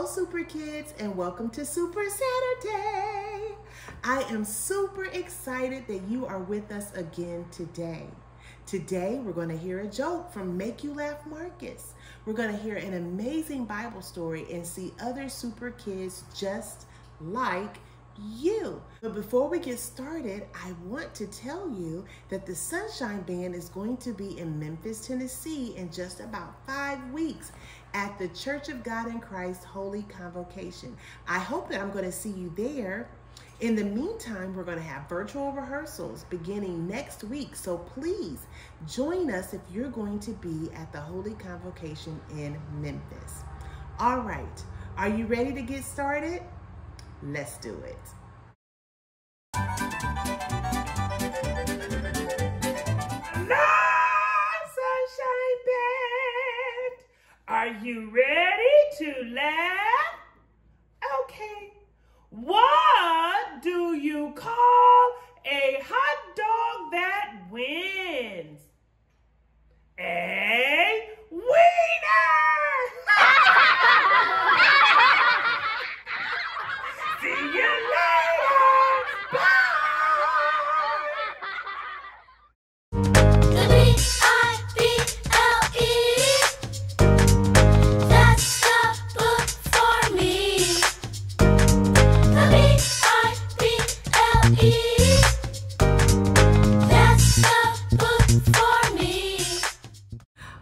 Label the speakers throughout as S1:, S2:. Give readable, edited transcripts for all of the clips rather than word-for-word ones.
S1: Super Kids, and welcome to Super Saturday. I am super excited that you are with us again today. Today, we're going to hear a joke from Make You Laugh Marcus. We're going to hear an amazing Bible story and see other super kids just like you. But before we get started, I want to tell you that the Sunshine Band is going to be in Memphis, Tennessee in just about 5 weeks at the Church of God in Christ Holy Convocation. I hope that I'm going to see you there. In the meantime, we're going to have virtual rehearsals beginning next week. So please join us if you're going to be at the Holy Convocation in Memphis. All right, are you ready to get started? Let's do it. Hello, Sunshine Band. Are you ready to laugh? Okay. What do you call a hot dog that wins? A wiener! See you later!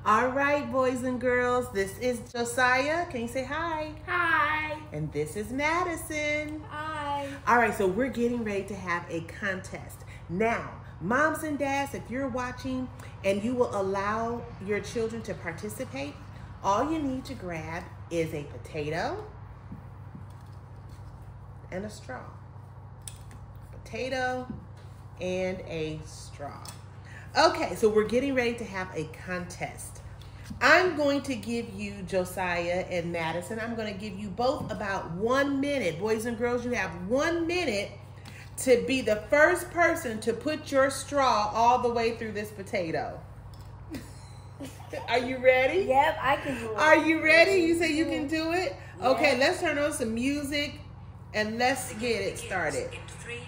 S1: All right, boys and girls, this is Josiah. Can you say hi?
S2: Hi.
S1: And this is Madison.
S2: Hi.
S1: All right, so we're getting ready to have a contest. Now, moms and dads, if you're watching and you will allow your children to participate, all you need to grab is a potato and a straw. Potato and a straw. Okay, so we're getting ready to have a contest. I'm going to give you, Josiah and Madison, I'm going to give you both about 1 minute. Boys and girls, you have 1 minute to be the first person to put your straw all the way through this potato. Are you ready?
S2: Yep, I can do it.
S1: Are you ready? You say you can do it? Yeah. Okay, let's turn on some music and let's get it started. 3, 2,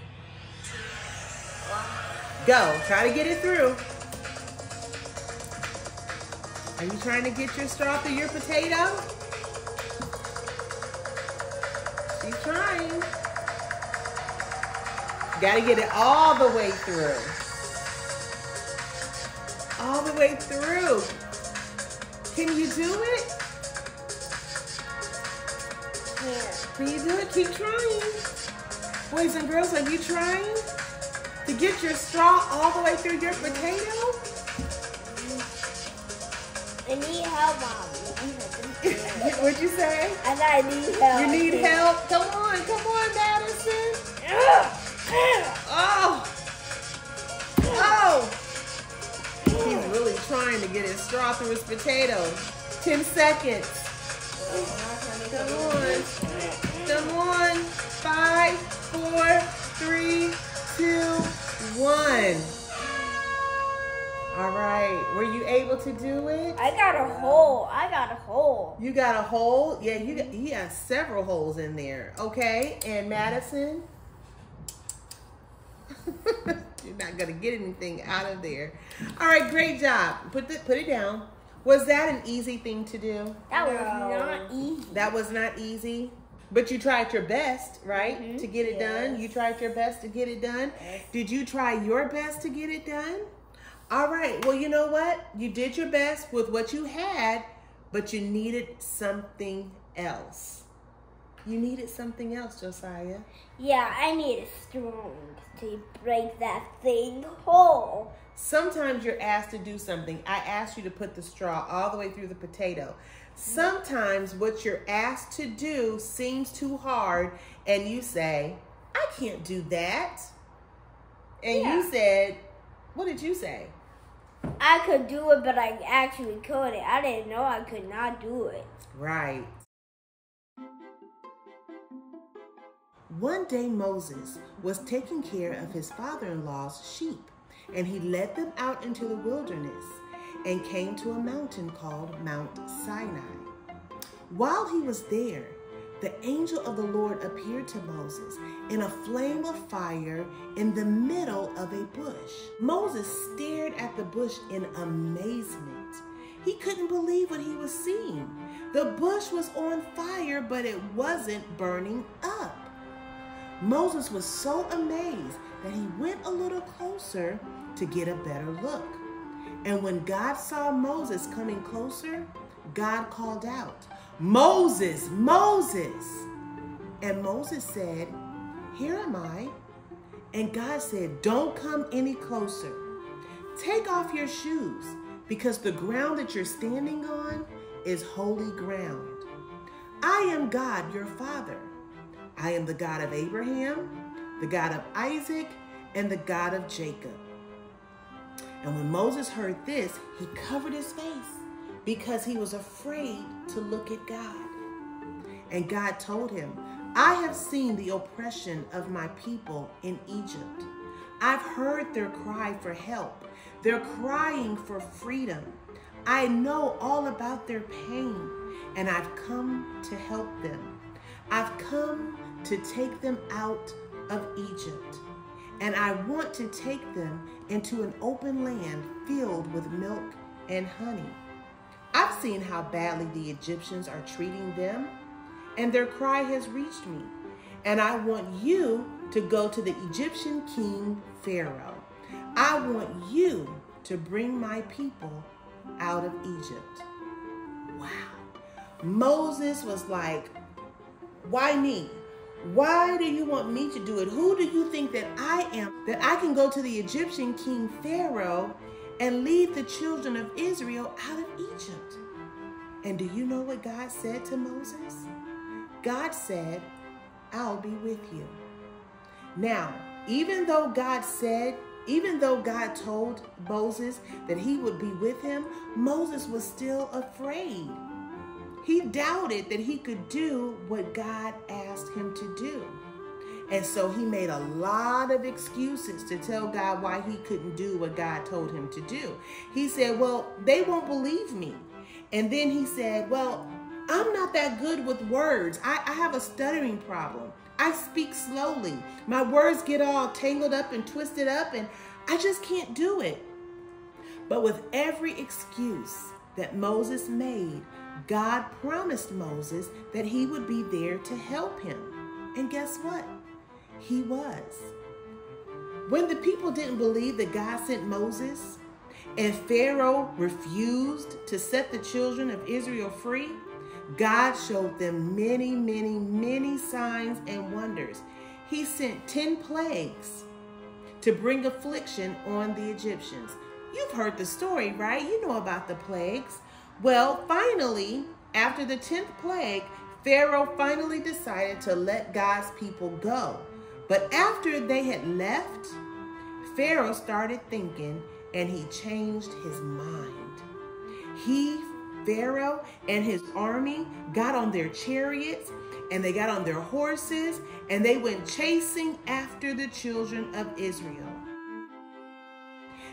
S1: 1. Go. Try to get it through. Are you trying to get your straw through your potato? She's trying. You gotta get it all the way through. All the way through. Can you do it?
S2: Yeah.
S1: Can you do it? Keep trying. Boys and girls, are you trying to get your straw all the way through your potato?
S2: I need help, Mom.
S1: What'd you say?
S2: I said I need help.
S1: You need help? Come on, Madison. Oh! He's really trying to get his straw through his potato. 10 seconds. Come on. 5, 4, 3, 2, 1. All right. Were you able to do it?
S2: I got a hole.
S1: You got a hole? Yeah, you got several holes in there. Okay. And Madison? You're not going to get anything out of there. All right. Great job. Put it down. Was that an easy thing to do?
S2: That was not easy.
S1: That was not easy? But you tried your best, right? Mm-hmm. To get it done? You tried your best to get it done?
S2: Yes.
S1: Did you try your best to get it done? All right. Well, you know what? You did your best with what you had, but you needed something else. You needed something else, Josiah.
S2: Yeah, I needed strength to break that thing whole.
S1: Sometimes you're asked to do something. I asked you to put the straw all the way through the potato. Sometimes what you're asked to do seems too hard, and you say, I can't do that. And
S2: yeah.
S1: You said, what did you say?
S2: I could do it, but I actually couldn't. I didn't know I could not do it.
S1: Right. One day Moses was taking care of his father-in-law's sheep, and he led them out into the wilderness and came to a mountain called Mount Sinai. While he was there, the angel of the Lord appeared to Moses in a flame of fire in the middle of a bush. Moses stared at the bush in amazement. He couldn't believe what he was seeing. The bush was on fire, but it wasn't burning up. Moses was so amazed that he went a little closer to get a better look. And when God saw Moses coming closer, God called out, "Moses, Moses!" And Moses said, "Here am I." And God said, "Don't come any closer. Take off your shoes, because the ground that you're standing on is holy ground. I am God, your father. I am the God of Abraham, the God of Isaac, and the God of Jacob." And when Moses heard this, he covered his face because he was afraid to look at God. And God told him, "I have seen the oppression of my people in Egypt. I've heard their cry for help. They're crying for freedom. I know all about their pain, and I've come to help them. I've come to take them out of Egypt, and I want to take them into an open land filled with milk and honey. I've seen how badly the Egyptians are treating them, and their cry has reached me. And I want you to go to the Egyptian king Pharaoh. I want you to bring my people out of Egypt." Wow. Moses was like, "Why me? Why do you want me to do it? Who do you think that I am, that I can go to the Egyptian king Pharaoh and lead the children of Israel out of Egypt?" And do you know what God said to Moses? God said, "I'll be with you." Now, even though God told Moses that he would be with him, Moses was still afraid. He doubted that he could do what God asked him to do. And so he made a lot of excuses to tell God why he couldn't do what God told him to do. He said, "Well, they won't believe me." And then he said, "Well, I'm not that good with words. I have a stuttering problem. I speak slowly. My words get all tangled up and twisted up, and I just can't do it." But with every excuse that Moses made, God promised Moses that he would be there to help him. And guess what? He was. When the people didn't believe that God sent Moses, and Pharaoh refused to set the children of Israel free, God showed them many, many, many signs and wonders. He sent 10 plagues to bring affliction on the Egyptians. You've heard the story, right? You know about the plagues. Well, finally, after the 10th plague, Pharaoh finally decided to let God's people go. But after they had left, Pharaoh started thinking, and he changed his mind. Pharaoh and his army got on their chariots, and they got on their horses, and they went chasing after the children of Israel.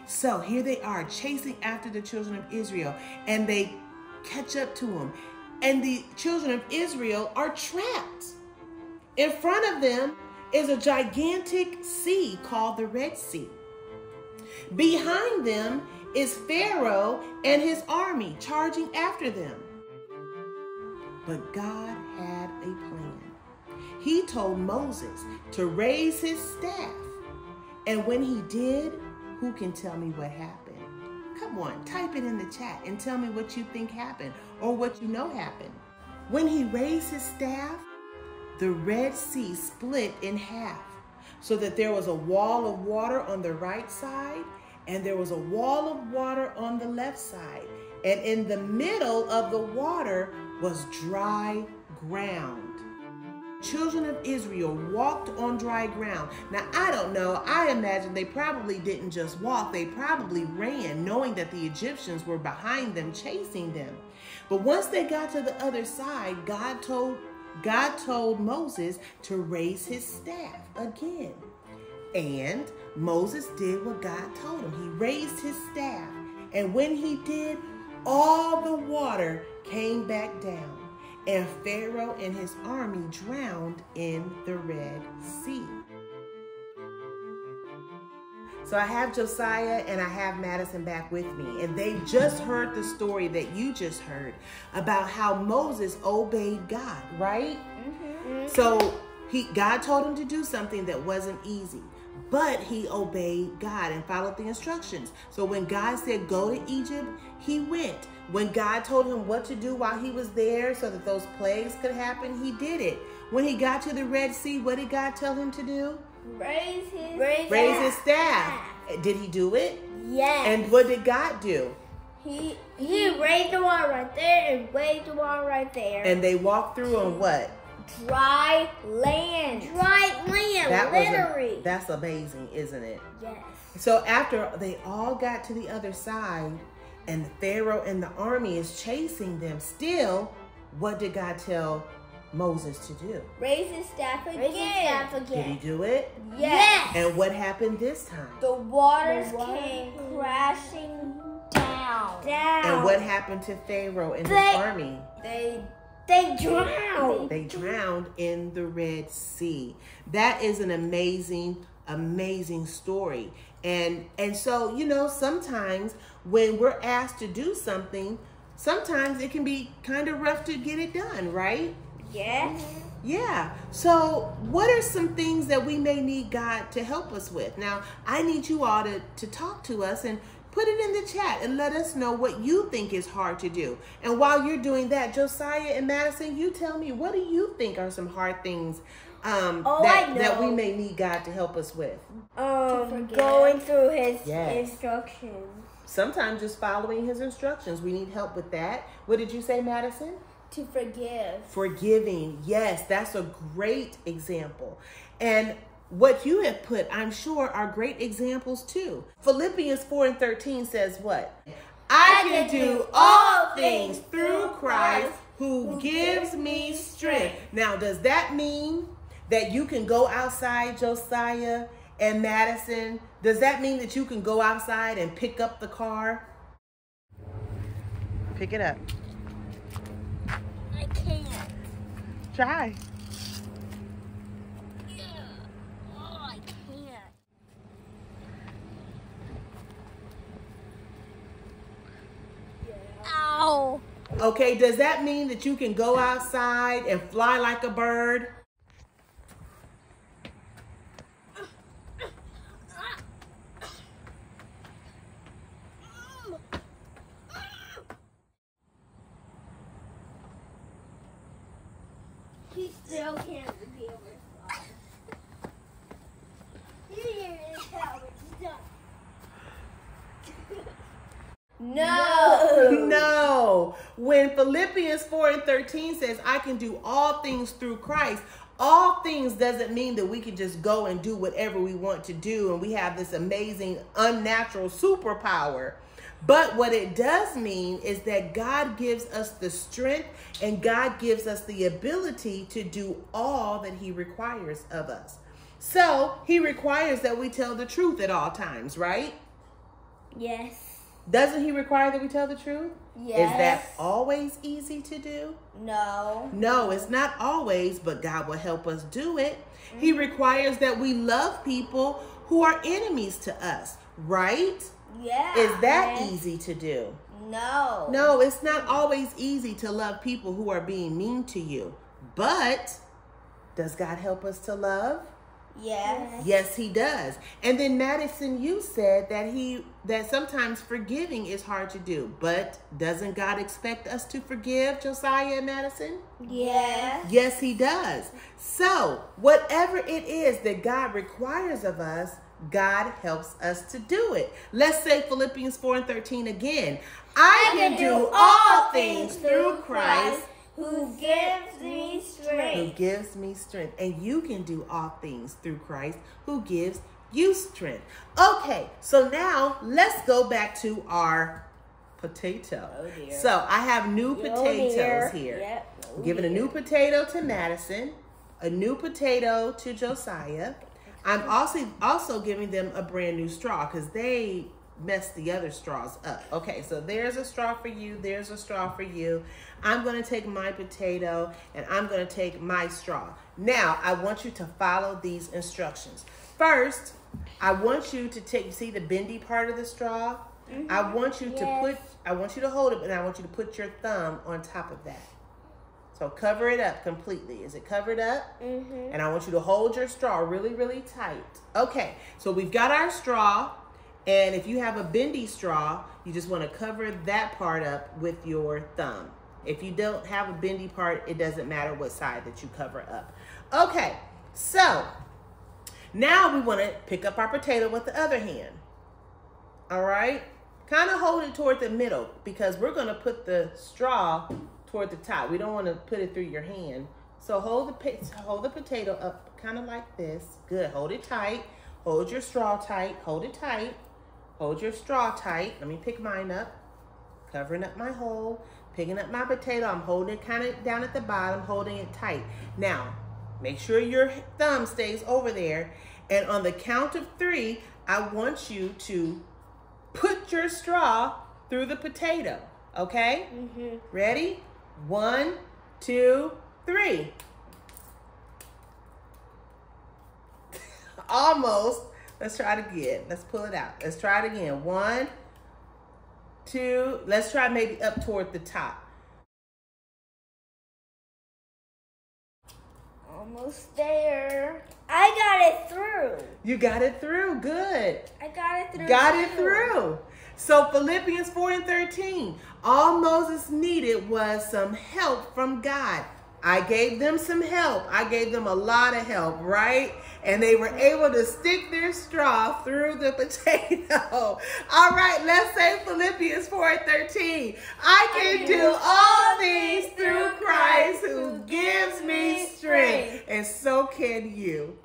S1: So here they are chasing after the children of Israel, and they catch up to them. And the children of Israel are trapped. In front of them is a gigantic sea called the Red Sea. Behind them is Pharaoh and his army charging after them. But God had a plan. He told Moses to raise his staff. And when he did, who can tell me what happened? Come on, type it in the chat and tell me what you think happened or what you know happened. When he raised his staff, the Red Sea split in half so that there was a wall of water on the right side and there was a wall of water on the left side. And in the middle of the water was dry ground. Children of Israel walked on dry ground. Now, I don't know. I imagine they probably didn't just walk. They probably ran, knowing that the Egyptians were behind them, chasing them. But once they got to the other side, God told Moses to raise his staff again. And Moses did what God told him. He raised his staff. And when he did, all the water came back down. and Pharaoh and his army drowned in the Red Sea. So I have Josiah and I have Madison back with me, and they just heard the story that you just heard about how Moses obeyed God, right? So God told him to do something that wasn't easy, but he obeyed God and followed the instructions. So when God said go to Egypt, he went. When God told him what to do while he was there so that those plagues could happen, he did it. When he got to the Red Sea, what did God tell him to do?
S2: Raise his
S1: staff. Did he do it?
S2: Yes.
S1: And what did God do?
S2: He raised the one right there and raised the one right there.
S1: And they walked through on what?
S2: Dry land. Literally.
S1: That's amazing, isn't it?
S2: Yes.
S1: So after they all got to the other side and Pharaoh and the army is chasing them still, what did God tell Moses to do?
S2: Raise his staff again.
S1: Did he do it?
S2: Yes.
S1: And what happened this time?
S2: The waters came crashing down.
S1: And what happened to Pharaoh and his army?
S2: They drowned.
S1: They drowned in the Red Sea. That is an amazing, amazing story. And so, you know, sometimes when we're asked to do something, sometimes it can be kind of rough to get it done, right?
S2: Yes.
S1: Yeah. So what are some things that we may need God to help us with? Now, I need you all to talk to us and put it in the chat and let us know what you think is hard to do. And while you're doing that, Josiah and Madison, you tell me, what do you think are some hard things that we may need God to help us with?
S2: Going through his instructions.
S1: Sometimes just following his instructions. We need help with that. What did you say, Madison?
S2: To forgive.
S1: Forgiving. Yes, that's a great example. And what you have put, I'm sure, are great examples too. Philippians 4:13 says what? I can do all things through Christ who gives me strength. Now, does that mean that you can go outside, Josiah and Madison? Does that mean that you can go outside and pick up the car? Pick it up.
S2: I can't.
S1: Try.
S2: I can't. Ow.
S1: Okay, does that mean that you can go outside and fly like a bird?
S2: He still can't be able to fly. Here is how it's done. No.
S1: No. When Philippians 4:13 says, I can do all things through Christ, all things doesn't mean that we can just go and do whatever we want to do and we have this amazing, unnatural superpower. But what it does mean is that God gives us the strength and God gives us the ability to do all that he requires of us. So he requires that we tell the truth at all times, right?
S2: Yes.
S1: Doesn't he require that we tell the truth?
S2: Yes.
S1: Is that always easy to do?
S2: No.
S1: No, it's not always, but God will help us do it. He requires that we love people who are enemies to us, right?
S2: Yeah.
S1: Is that easy to do?
S2: No.
S1: No, it's not always easy to love people who are being mean to you. But does God help us to love?
S2: Yes.
S1: Yes, he does. And then Madison, you said that sometimes forgiving is hard to do. But doesn't God expect us to forgive, Josiah and Madison?
S2: Yes.
S1: Yes, he does. So whatever it is that God requires of us, God helps us to do it. Let's say Philippians 4:13 again. I can do all things through Christ
S2: who gives me strength.
S1: Who gives me strength. And you can do all things through Christ who gives you strength. Okay, so now let's go back to our potato.
S2: Oh dear.
S1: So I have new potatoes here.
S2: Yep.
S1: I'm giving a new potato to Madison, a new potato to Josiah. I'm also giving them a brand new straw because they mess the other straws up. Okay, so there's a straw for you. There's a straw for you. I'm going to take my potato and I'm going to take my straw. Now, I want you to follow these instructions. First, I want you to take, see the bendy part of the straw? Mm-hmm. I want you to hold it, and I want you to put your thumb on top of that. So cover it up completely. Is it covered up? Mm-hmm. And I want you to hold your straw really, really tight. Okay, so we've got our straw, and if you have a bendy straw, you just want to cover that part up with your thumb. If you don't have a bendy part, it doesn't matter what side that you cover up. Okay, so now we want to pick up our potato with the other hand. All right? Kind of hold it toward the middle because we're going to put the straw toward the top. We don't want to put it through your hand. So hold the potato up kind of like this. Good. Hold it tight. Hold your straw tight. Hold it tight. Hold your straw tight. Let me pick mine up. Covering up my hole. Picking up my potato. I'm holding it kind of down at the bottom. Holding it tight. Now, make sure your thumb stays over there. And on the count of 3, I want you to put your straw through the potato. Okay? Mm-hmm. Ready? 1, 2, 3. Almost. Let's try it again. Let's pull it out. Let's try it again. 1, 2. Let's try maybe up toward the top.
S2: Almost there. I got it through.
S1: You got it through. Good.
S2: I got it through.
S1: Got it through. So Philippians 4:13. All Moses needed was some help from God. I gave them some help. I gave them a lot of help, right? And they were able to stick their straw through the potato. All right, let's say Philippians 4:13. I can do all things through Christ who gives me strength. And so can you.